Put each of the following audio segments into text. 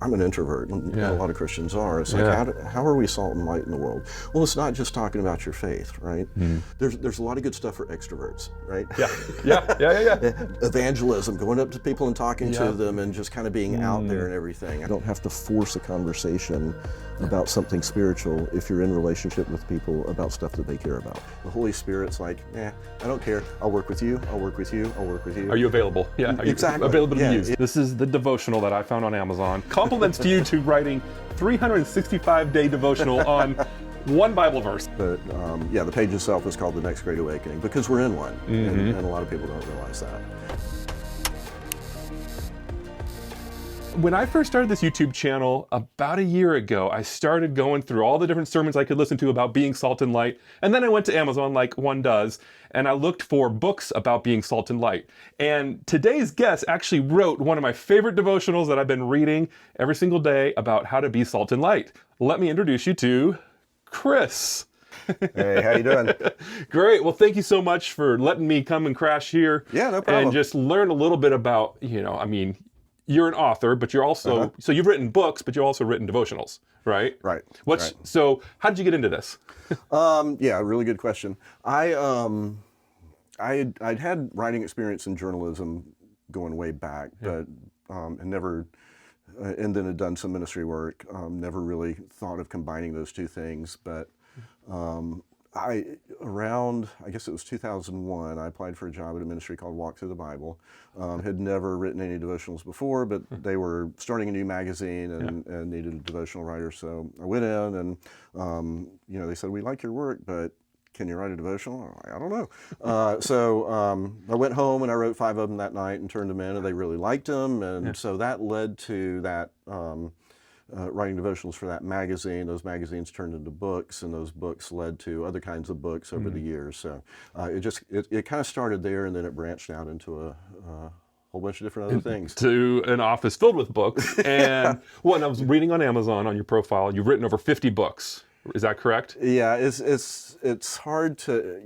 I'm an introvert, and Yeah. a lot of Christians are. It's like, how are we salt and light in the world? Well, it's not just talking about your faith, right? There's a lot of good stuff for extroverts, right? Yeah. Evangelism, going up to people and talking to them and just kind of being out there and everything. You don't have to force a conversation about something spiritual if you're in relationship with people about stuff that they care about. The Holy Spirit's like, I don't care. I'll work with you. I'll work with you. I'll work with you. Are you available? Yeah. Are you Exactly. available to use? This is the devotional that I found on Amazon. Compliments to you to writing 365-day devotional on one Bible verse. But the page itself is called The Next Great Awakening because we're in one, and a lot of people don't realize that. When I first started this YouTube channel about a year ago, I started going through all the different sermons I could listen to about being salt and light. And then I went to Amazon like one does, and I looked for books about being salt and light. And today's guest actually wrote one of my favorite devotionals that I've been reading every single day about how to be salt and light. Let me introduce you to Chris. Hey, how you doing? Great. Well, thank you so much for letting me come and crash here. Yeah, no problem. And just learn a little bit about, you're an author, but you're also, so you've written books, but you've also written devotionals, right? Right. So how did you get into this? Really good question. I'd had writing experience in journalism going way back, but and never, and then had done some ministry work. Never really thought of combining those two things, but I guess it was 2001, I applied for a job at a ministry called Walk Through the Bible. Had never written any devotionals before, but they were starting a new magazine and needed a devotional writer. So I went in and, they said, we like your work, but can you write a devotional? I don't know. So I went home and I wrote 5 of them that night and turned them in, and they really liked them. And so that led to that, writing devotionals for that magazine. Those magazines turned into books, and those books led to other kinds of books over the years. So it kind of started there, and then it branched out into a whole bunch of different other things. To an office filled with books. And I was reading on Amazon on your profile, you've written over 50 books. Is that correct? Yeah, it's hard to,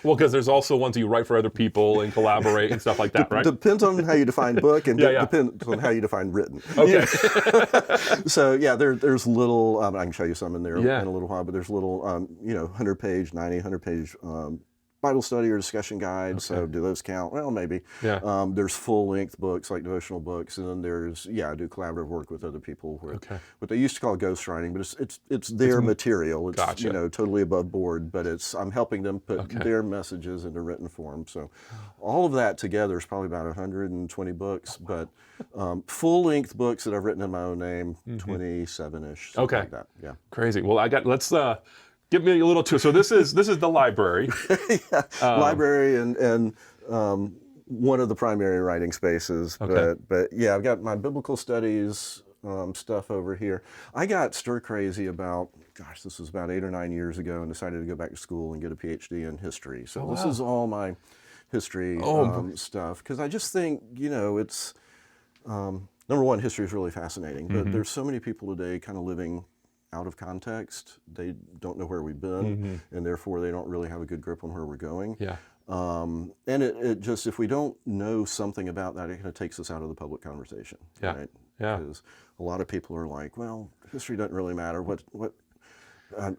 Well, because there's also ones that you write for other people and collaborate and stuff like that, right? Depends on how you define book and depends on how you define written. Okay. So there's little, I can show you some in there in a little while, but there's little, 100-page, 100-page Bible study or discussion guides. So do those count? Well, maybe. Yeah. There's full-length books like devotional books, and then there's I do collaborative work with other people. What they used to call ghostwriting, but it's their material. It's totally above board, but I'm helping them put their messages into written form. So all of that together is probably about 120 books, but full-length books that I've written in my own name, 27-ish. Something like that. Yeah. Crazy. Well, let's give me a little tour. So this is the library. Library and one of the primary writing spaces. But I've got my biblical studies stuff over here. I got stir crazy about, this was about 8 or 9 years ago, and decided to go back to school and get a PhD in history. So this is all my history stuff, because I just think, it's, number one, history is really fascinating, but there's so many people today kind of living out of context. They don't know where we've been, and therefore they don't really have a good grip on where we're going. Yeah. And it just, if we don't know something about that, it kind of takes us out of the public conversation. Yeah. Right? Yeah. Because a lot of people are like, well, history doesn't really matter. What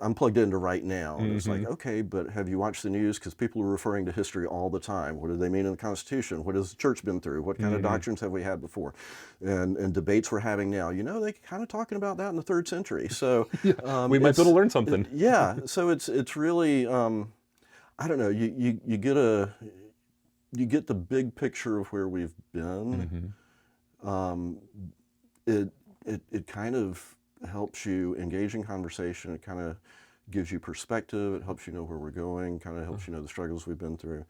I'm plugged into right now. And it's like, okay, but have you watched the news? Because people are referring to history all the time. What do they mean in the Constitution? What has the church been through? What kind of doctrines have we had before? And debates we're having now. They kind of talking about that in the 3rd century. So we might be able to learn something. So it's really, I don't know. You get the big picture of where we've been. It kind of helps you engage in conversation. It kind of gives you perspective. It helps you know where we're going, kind of helps you know the struggles we've been through.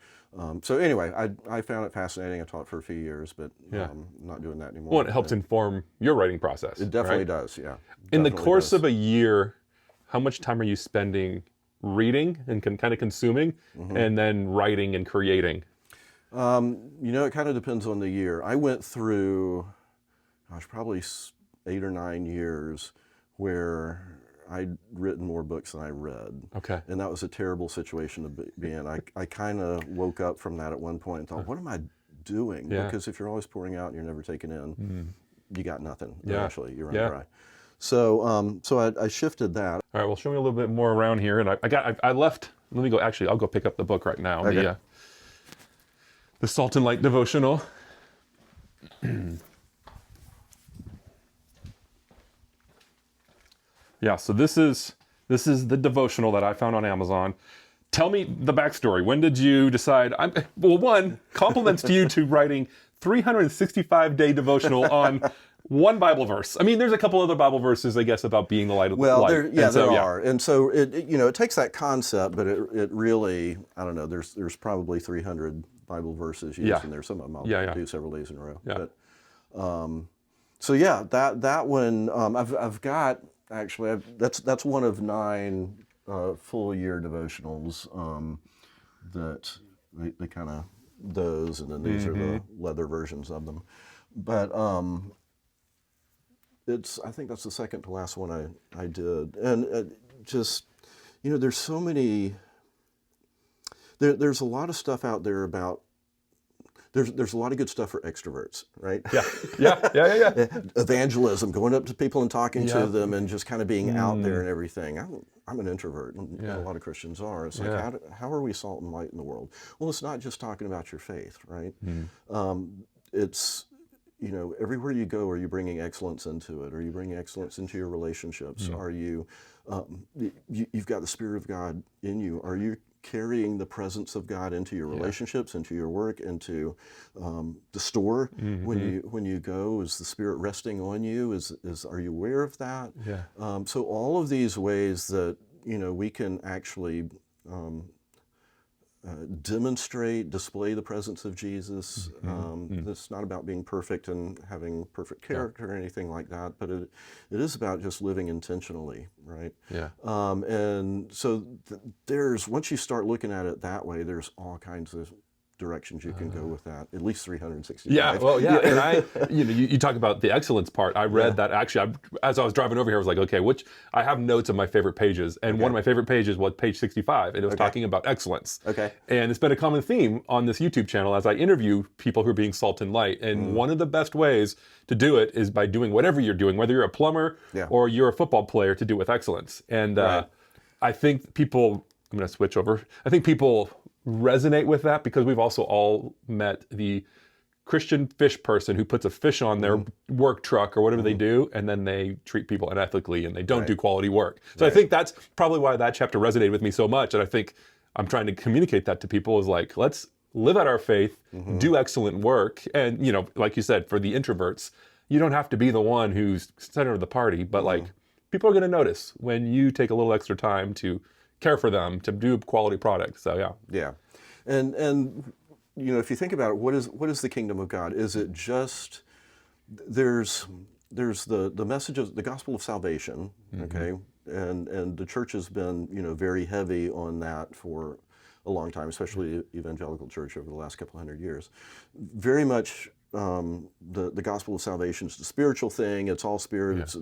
So anyway, I found it fascinating. I taught for a few years, but I'm not doing that anymore. Well, it helps inform your writing process. It definitely does, yeah. In the course of a year, how much time are you spending reading and kind of consuming, and then writing and creating? It kind of depends on the year. I went through, probably 8 or 9 years where I'd written more books than I read. Okay. And that was a terrible situation to be in. I kind of woke up from that at one point and thought, what am I doing? Yeah. Because if you're always pouring out and you're never taking in, you got nothing. Yeah. Eventually, you run Yeah. dry. So I shifted that. All right, well, show me a little bit more around here. And I left, let me go, actually, I'll go pick up the book right now. Okay. The Salt and Light Devotional. Yeah, so this is the devotional that I found on Amazon. Tell me the backstory. When did you decide? Well, one, compliments to you to writing 365-day devotional on one Bible verse. I mean, there's a couple other Bible verses, I guess, about being the light of the light. Well, there are, and so it takes that concept, but it really, I don't know. There's probably 300 Bible verses used in there. Some of them I'll do several days in a row. Yeah. But, so yeah, that one I've got actually. That's one of 9 full year devotionals that they kind of those, and then these are the leather versions of them. But I think that's the second to last one I did, and just there's so many. There's a lot of stuff out there about. There's a lot of good stuff for extroverts, right? Yeah. Evangelism, going up to people and talking to them, and just kind of being out there and everything. I'm an introvert, and a lot of Christians are. It's like, how are we salt and light in the world? Well, it's not just talking about your faith, right? It's everywhere you go, are you bringing excellence into it? Are you bringing excellence into your relationships? Are you, you've got the Spirit of God in you? Are you carrying the presence of God into your relationships, into your work, into the store when you go? Is the Spirit resting on you? Are you aware of that? Yeah. So all of these ways that we can actually demonstrate, display the presence of Jesus. It's not about being perfect and having perfect character or anything like that, but it is about just living intentionally, right? Yeah. And so once you start looking at it that way, there's all kinds of directions you can go with that. At least 365. Yeah, well, yeah, and you talk about the excellence part. I read that actually, as I was driving over here, I was like, okay, I have notes of my favorite pages, and one of my favorite pages was page 65, and it was talking about excellence. Okay. And it's been a common theme on this YouTube channel as I interview people who are being salt and light, and one of the best ways to do it is by doing whatever you're doing, whether you're a plumber or you're a football player, to do it with excellence. And I think people, I'm going to switch over, I think people resonate with that because we've also all met the Christian fish person who puts a fish on their work truck or whatever they do, and then they treat people unethically and they don't do quality work. So I think that's probably why that chapter resonated with me so much, and I think I'm trying to communicate that to people is like, let's live out our faith, do excellent work, and like you said, for the introverts, you don't have to be the one who's center of the party, but like people are going to notice when you take a little extra time to care for them, to do quality products. So yeah, and if you think about it, what is the kingdom of God? Is it just there's the message of the gospel of salvation, okay, and the church has been very heavy on that for a long time, especially the evangelical church over the last couple hundred years. Very much the gospel of salvation is the spiritual thing. It's all spirit. It's,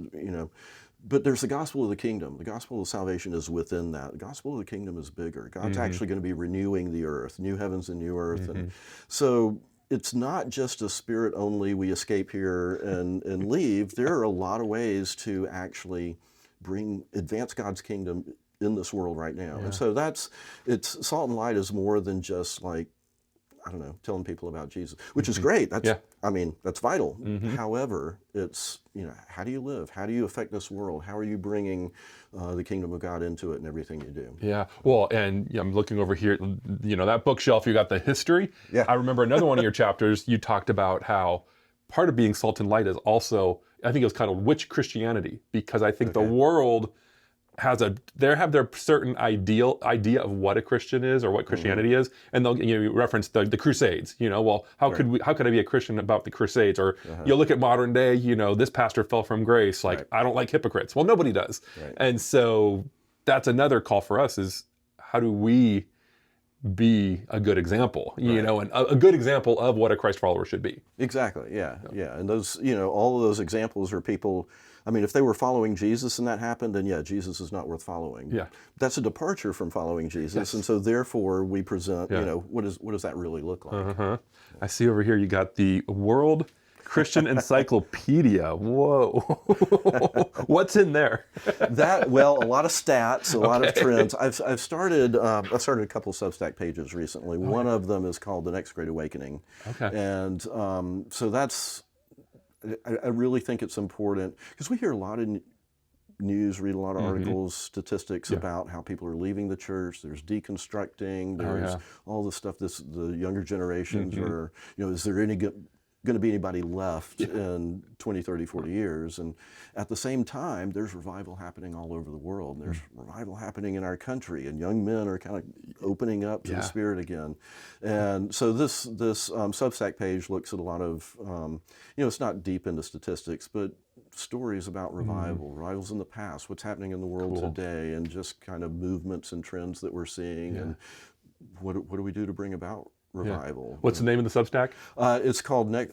but there's the gospel of the kingdom. The gospel of salvation is within that. The gospel of the kingdom is bigger. God's actually going to be renewing the earth, new heavens and new earth. And so it's not just a spirit only, we escape here and leave. There are a lot of ways to actually advance God's kingdom in this world right now. And so it's salt and light is more than just like, I don't know, telling people about Jesus, which is great. I mean, that's vital. However, it's, how do you live? How do you affect this world? How are you bringing the kingdom of God into it in everything you do? Yeah. Well, and I'm looking over here, that bookshelf, you got the history. Yeah. I remember another one of your chapters, you talked about how part of being salt and light is also, I think it was kind of witch Christianity, because I think the world have their certain idea of what a Christian is or what Christianity is, and they'll reference the Crusades. How could I be a Christian about the Crusades? Or you look at modern day, this pastor fell from grace. Like I don't like hypocrites. Well, nobody does. Right. And so that's another call for us: is how do we be a good example? And a good example of what a Christ follower should be. Exactly. Yeah. And those, all of those examples are people. I mean, if they were following Jesus and that happened, then Jesus is not worth following. Yeah. That's a departure from following Jesus, and so therefore we present, what does that really look like? I see over here you got the world Christian Encyclopedia. Whoa. What's in there? A lot of stats, a lot of trends. I've started a couple Substack pages recently. One of them is called The Next Great Awakening. Okay. And so I really think it's important because we hear a lot of news, read a lot of articles, statistics about how people are leaving the church. There's deconstructing. There's all the stuff. The younger generations are, is there going to be anybody left in 20, 30, 40 years? And at the same time, there's revival happening all over the world. There's revival happening in our country, and young men are kind of opening up to the Spirit again. And so this Substack page looks at a lot of, it's not deep into statistics, but stories about revivals in the past, what's happening in the world today, and just kind of movements and trends that we're seeing, and what do we do to bring about revival. What's the name of the Substack? It's called the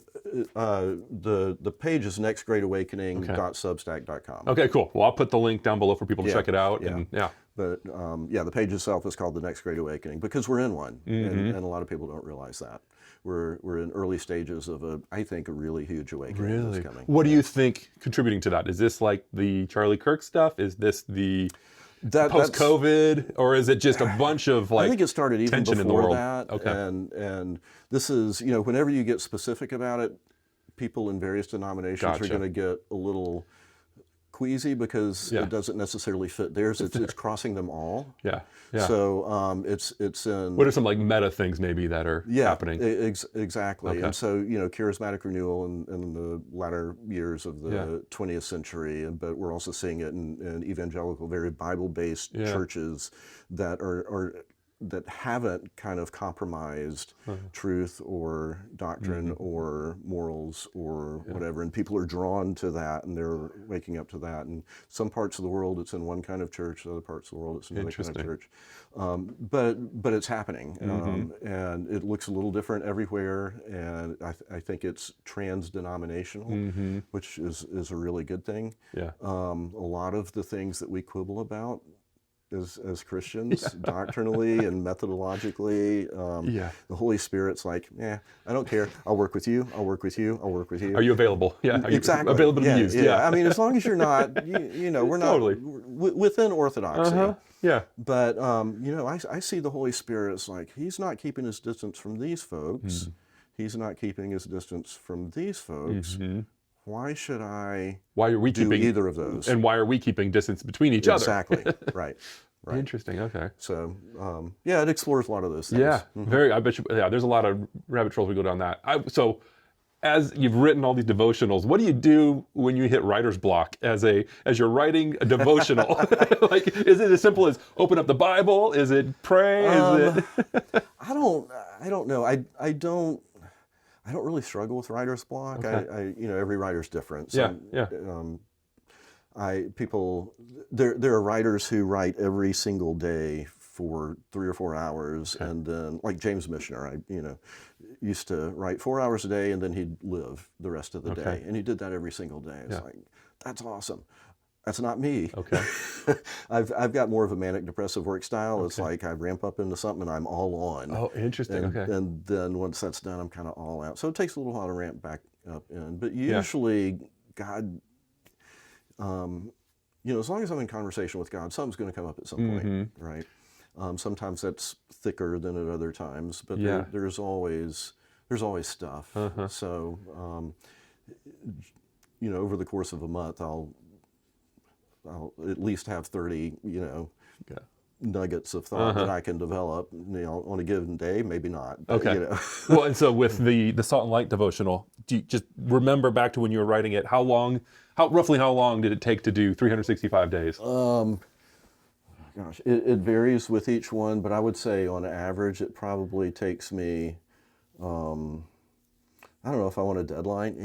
page is nextgreatawakening.substack.com. Okay, cool. Well, I'll put the link down below for people to check it out. And But the page itself is called The Next Great Awakening because we're in one, and a lot of people don't realize that. We're in early stages of I think a really huge awakening that's coming. What do you think contributing to that? Is this like the Charlie Kirk stuff? Is this the post-COVID, or is it just a bunch of I think it started even tension before in the world? that. Okay. And this is, whenever you get specific about it, people in various denominations are going to get a little queasy because it doesn't necessarily fit theirs. It's crossing them all. Yeah. So it's in. What are some like meta things maybe that are happening? Exactly. Okay. And so charismatic renewal in the latter years of the 20th century, but we're also seeing it in evangelical, very Bible-based churches that that haven't kind of compromised truth or doctrine or morals or whatever, and people are drawn to that, and they're waking up to that. And some parts of the world it's in one kind of church, other parts of the world it's in another kind of church. But it's happening, and it looks a little different everywhere, and I think it's trans-denominational, which is a really good thing. A lot of the things that we quibble about as Christians, doctrinally and methodologically, the Holy Spirit's like, I don't care. I'll work with you. I'll work with you. I'll work with you. Are you available? Yeah, are you exactly available to be used? I mean, as long as you're not, we're not within orthodoxy. But I see the Holy Spirit as like He's not keeping His distance from these folks. He's not keeping His distance from these folks. Why should I are we do either of those? And why are we keeping distance between each other? Exactly. Right. Interesting. Okay. So, it explores a lot of those things. Yeah. I bet you. Yeah. There's a lot of rabbit trails we go down that. So, as you've written all these devotionals, what do you do when you hit writer's block as you're writing a devotional? Like, is it as simple as open up the Bible? Is it pray? Is it? I don't know. I don't really struggle with writer's block. Okay. Every writer's different. So, there are writers who write every single day for 3 or 4 hours, and then like James Missioner, used to write 4 hours a day, and then he'd live the rest of the day, and he did that every single day. It's like, that's awesome. That's not me. Okay. I've got more of a manic depressive work style. It's like I ramp up into something and I'm all on. Oh, interesting. And then once that's done, I'm kind of all out. So it takes a little while to ramp back up in. But usually, God, as long as I'm in conversation with God, something's going to come up at some point, right? Sometimes that's thicker than at other times, but there's always stuff. So, over the course of a month, I'll at least have 30, nuggets of thought that I can develop, on a given day, maybe not. Okay. Well, and so with the Salt and Light devotional, do you just remember back to when you were writing it, roughly how long did it take to do 365 days? Gosh, it varies with each one, but I would say on average, it probably takes me, I don't know if I want a deadline,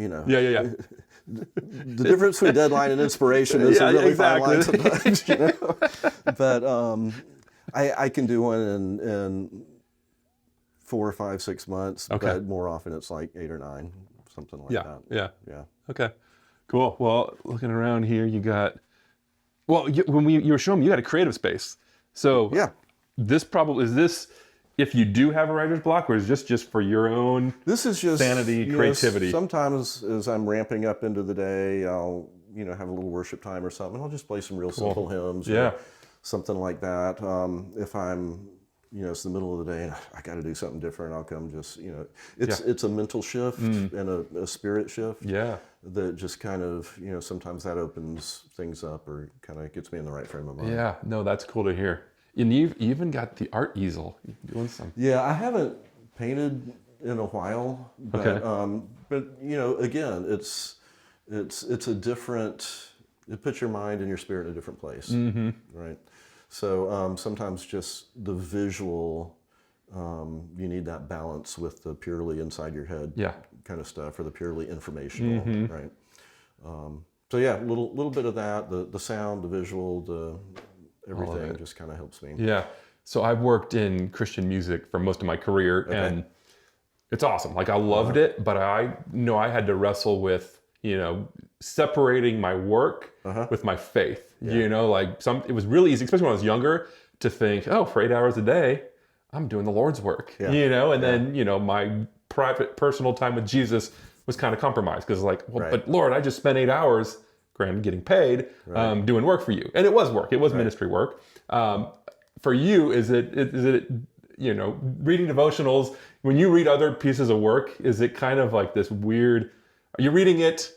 The difference between deadline and inspiration is a really fine line sometimes, But I can do one in 4 or 5, 6 months, but more often it's like 8 or 9, something like that. Yeah. Okay. Cool. Well, looking around here, you got, when you were showing me, you got a creative space. So this probably, is this if you do have a writer's block, or is this just for your own This is just sanity, creativity? Sometimes as I'm ramping up into the day, I'll have a little worship time or something. I'll just play some real simple hymns, or something like that. If I'm it's the middle of the day and I got to do something different, I'll come just it's a mental shift and a spirit shift. That just kind of sometimes that opens things up or kind of gets me in the right frame of mind. Yeah, no, that's cool to hear. And you even got the art easel. You're doing something. Yeah, I haven't painted in a while, but again, it's a different. It puts your mind and your spirit in a different place, right? So sometimes just the visual, you need that balance with the purely inside your head kind of stuff, or the purely informational, right? So yeah, a little bit of that, the sound, the visual, the everything just kind of helps me. Yeah. So I've worked in Christian music for most of my career, and it's awesome. Like I loved it, but I know I had to wrestle with, separating my work with my faith. It was really easy, especially when I was younger, to think, oh, for 8 hours a day, I'm doing the Lord's work, and then, my private, personal time with Jesus was kind of compromised because but Lord, I just spent 8 hours, granted getting paid, doing work for you. And it was work, it was ministry work. For you, is it reading devotionals, when you read other pieces of work, is it kind of like this weird, are you reading it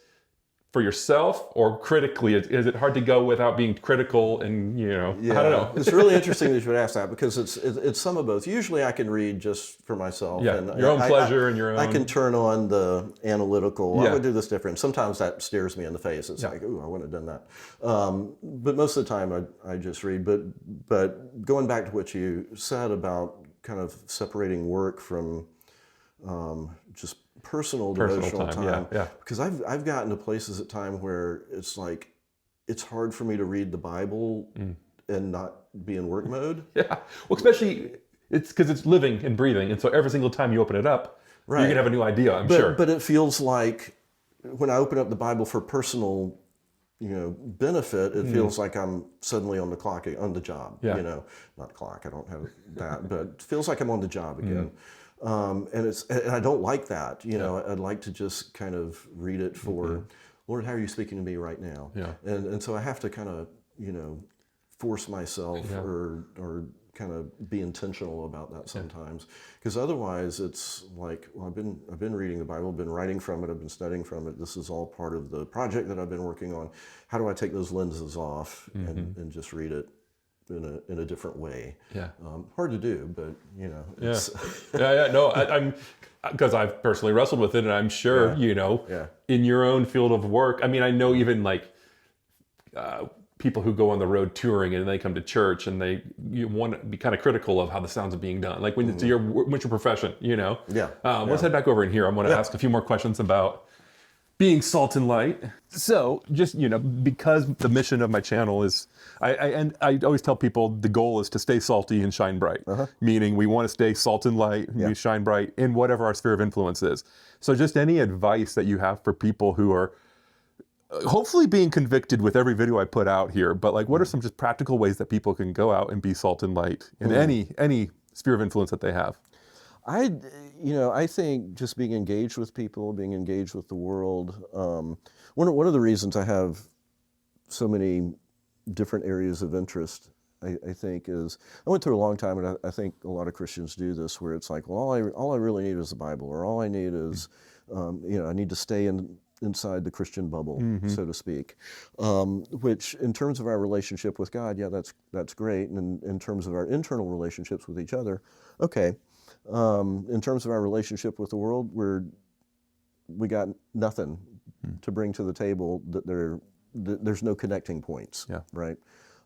for yourself or critically? Is it hard to go without being critical and, I don't know. It's really interesting that you would ask that, because it's some of both. Usually I can read just for myself. Yeah, and your own pleasure and your own. I can turn on the analytical. I would do this different. Sometimes that stares me in the face. It's like, ooh, I wouldn't have done that. But most of the time I just read. But going back to what you said about kind of separating work from just personal devotional time. Because I've gotten to places at time where it's like, it's hard for me to read the Bible and not be in work mode. Well, especially it's because it's living and breathing, and so every single time you open it up, you're gonna have a new idea. I'm sure. But it feels like when I open up the Bible for personal, benefit, it feels like I'm suddenly on the job. Not clock. I don't have that, but it feels like I'm on the job again. And I don't like that. I'd like to just kind of read it for, Lord, how are you speaking to me right now? And so I have to kind of, force myself or kind of be intentional about that sometimes, because otherwise it's like, well, I've been reading the Bible, been writing from it, I've been studying from it. This is all part of the project that I've been working on. How do I take those lenses off and just read it in a different way? Hard to do, but it's No, I'm because I've personally wrestled with it, and I'm sure in your own field of work. I mean, I know even like people who go on the road touring and they come to church and you want to be kind of critical of how the sounds are being done. Like when it's your profession, Let's head back over in here. I want to ask a few more questions about being salt and light. So just, because the mission of my channel is, I always tell people the goal is to stay salty and shine bright, meaning we want to stay salt and light and we shine bright in whatever our sphere of influence is. So just any advice that you have for people who are hopefully being convicted with every video I put out here, but like what are some just practical ways that people can go out and be salt and light in any sphere of influence that they have? I think just being engaged with people, being engaged with the world. One of the reasons I have so many different areas of interest, I think, is I went through a long time, and I think a lot of Christians do this, where it's like, well, all I really need is the Bible, or all I need is, I need to stay inside the Christian bubble, so to speak. Which, in terms of our relationship with God, that's great, and in terms of our internal relationships with each other, okay. In terms of our relationship with the world, we got nothing to bring to the table. There's no connecting points, right?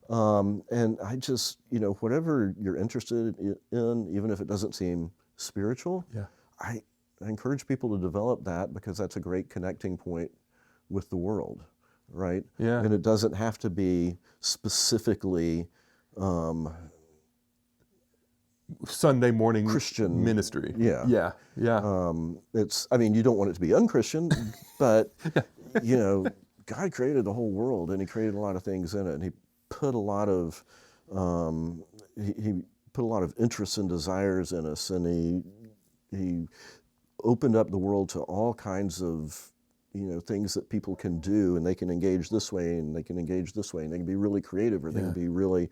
And I just, whatever you're interested in, even if it doesn't seem spiritual, I encourage people to develop that, because that's a great connecting point with the world, right? And it doesn't have to be specifically Sunday morning Christian ministry. It's, you don't want it to be unchristian, but God created the whole world, and He created a lot of things in it, and He put a lot of He put a lot of interests and desires in us, and he opened up the world to all kinds of things that people can do, and they can engage this way, and they can engage this way, and they can be really creative, or they can be really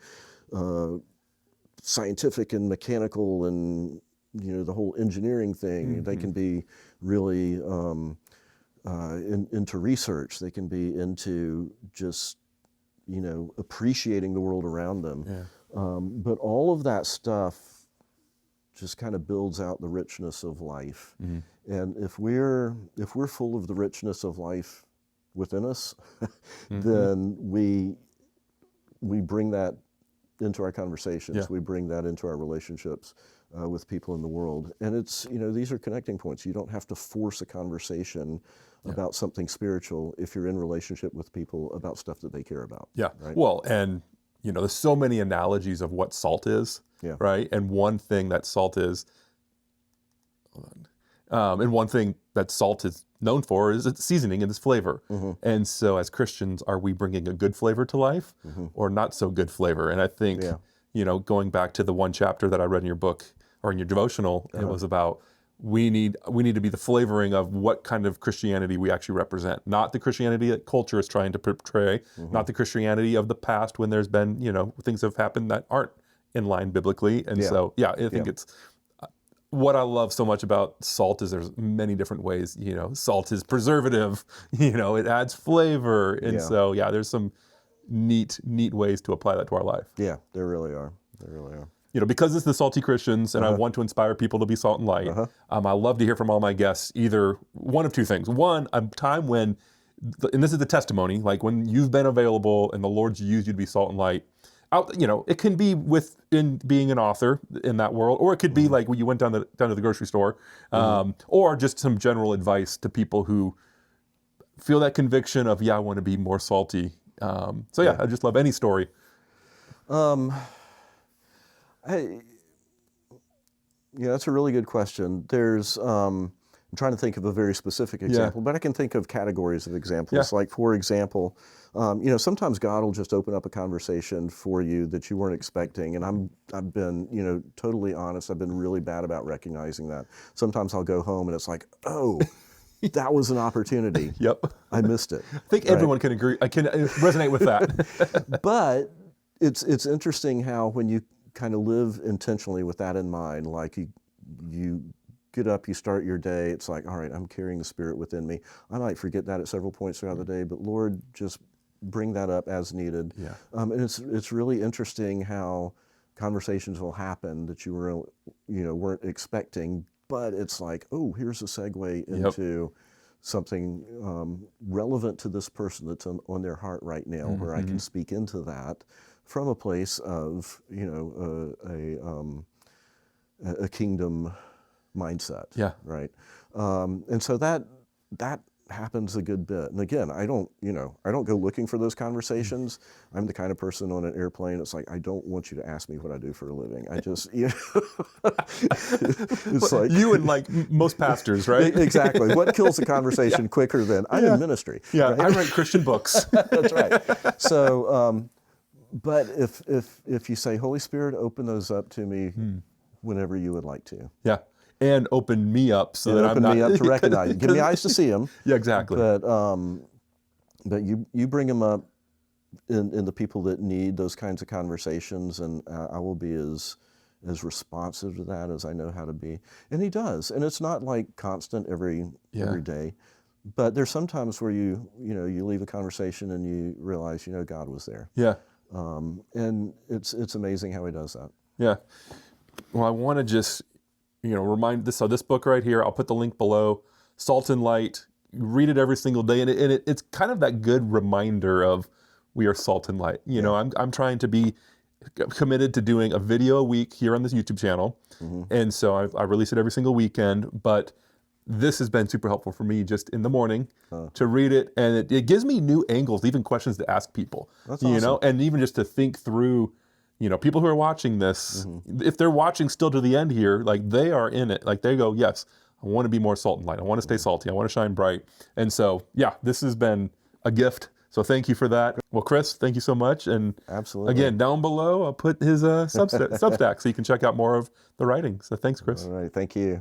scientific and mechanical, and the whole engineering thing. They can be really into research. They can be into just appreciating the world around them. But all of that stuff just kind of builds out the richness of life. And if we're full of the richness of life within us, then we bring that into our conversations. We bring that into our relationships with people in the world. And it's, these are connecting points. You don't have to force a conversation about something spiritual if you're in relationship with people about stuff that they care about. Right? Well, and there's so many analogies of what salt is, right? And one thing that salt is, and one thing that salt is known for is its seasoning and its flavor. And so as Christians, are we bringing a good flavor to life or not so good flavor? And I think, going back to the one chapter that I read in your book or in your devotional, it was about we need to be the flavoring of what kind of Christianity we actually represent, not the Christianity that culture is trying to portray, not the Christianity of the past when there's been, things have happened that aren't in line biblically. And so, I think it's, what I love so much about salt is there's many different ways, salt is preservative, it adds flavor. And so, there's some neat ways to apply that to our life. Yeah, there really are. There really are. Because it's the Salty Christians and I want to inspire people to be salt and light, I love to hear from all my guests either one of two things. One, a time when, and this is the testimony, like when you've been available and the Lord's used you to be salt and light. It can be in being an author in that world, or it could be like when you went down to the grocery store, or just some general advice to people who feel that conviction of, I want to be more salty. I just love any story. That's a really good question. There's, I'm trying to think of a very specific example, but I can think of categories of examples. Like, for example, sometimes God will just open up a conversation for you that you weren't expecting. And I've been, totally honest, I've been really bad about recognizing that. Sometimes I'll go home and it's like, oh, that was an opportunity. I missed it. I think everyone can agree. I can resonate with that. But it's interesting how when you kind of live intentionally with that in mind, like you get up, you start your day, it's like, all right, I'm carrying the Spirit within me. I might forget that at several points throughout the day, but Lord, just bring that up as needed. And it's really interesting how conversations will happen that you weren't expecting, but it's like, oh, here's a segue into something relevant to this person that's on their heart right now, where I can speak into that from a place of a kingdom mindset. Right. And so that happens a good bit. And again, I don't go looking for those conversations. I'm the kind of person on an airplane, it's like, I don't want you to ask me what I do for a living. I just, it's like you and like most pastors, right? Exactly. What kills the conversation quicker than I'm in ministry. Right? I write Christian books. That's right. So, but if you say, Holy Spirit, open those up to me whenever you would like to. And open me up so that I'm not... Open me up to recognize. Give me eyes to see them. Exactly. But you bring them up in the people that need those kinds of conversations, and I will be as responsive to that as I know how to be. And he does. And it's not like constant every day. But there's sometimes where you leave a conversation and you realize, God was there. And it's amazing how he does that. Well, I want to just... remind this. So this book right here, I'll put the link below. Salt and Light. Read it every single day, and it's kind of that good reminder of we are salt and light. I'm trying to be committed to doing a video a week here on this YouTube channel, and so I release it every single weekend. But this has been super helpful for me just in the morning to read it, and it gives me new angles, even questions to ask people. That's awesome. And even just to think through. People who are watching this, if they're watching still to the end here, like they are in it. Like they go, yes, I want to be more salt and light. I want to stay salty. I want to shine bright. And so, this has been a gift. So thank you for that. Well, Chris, thank you so much. And Absolutely. again, down below, I'll put his Substack so you can check out more of the writing. So thanks, Chris. All right. Thank you.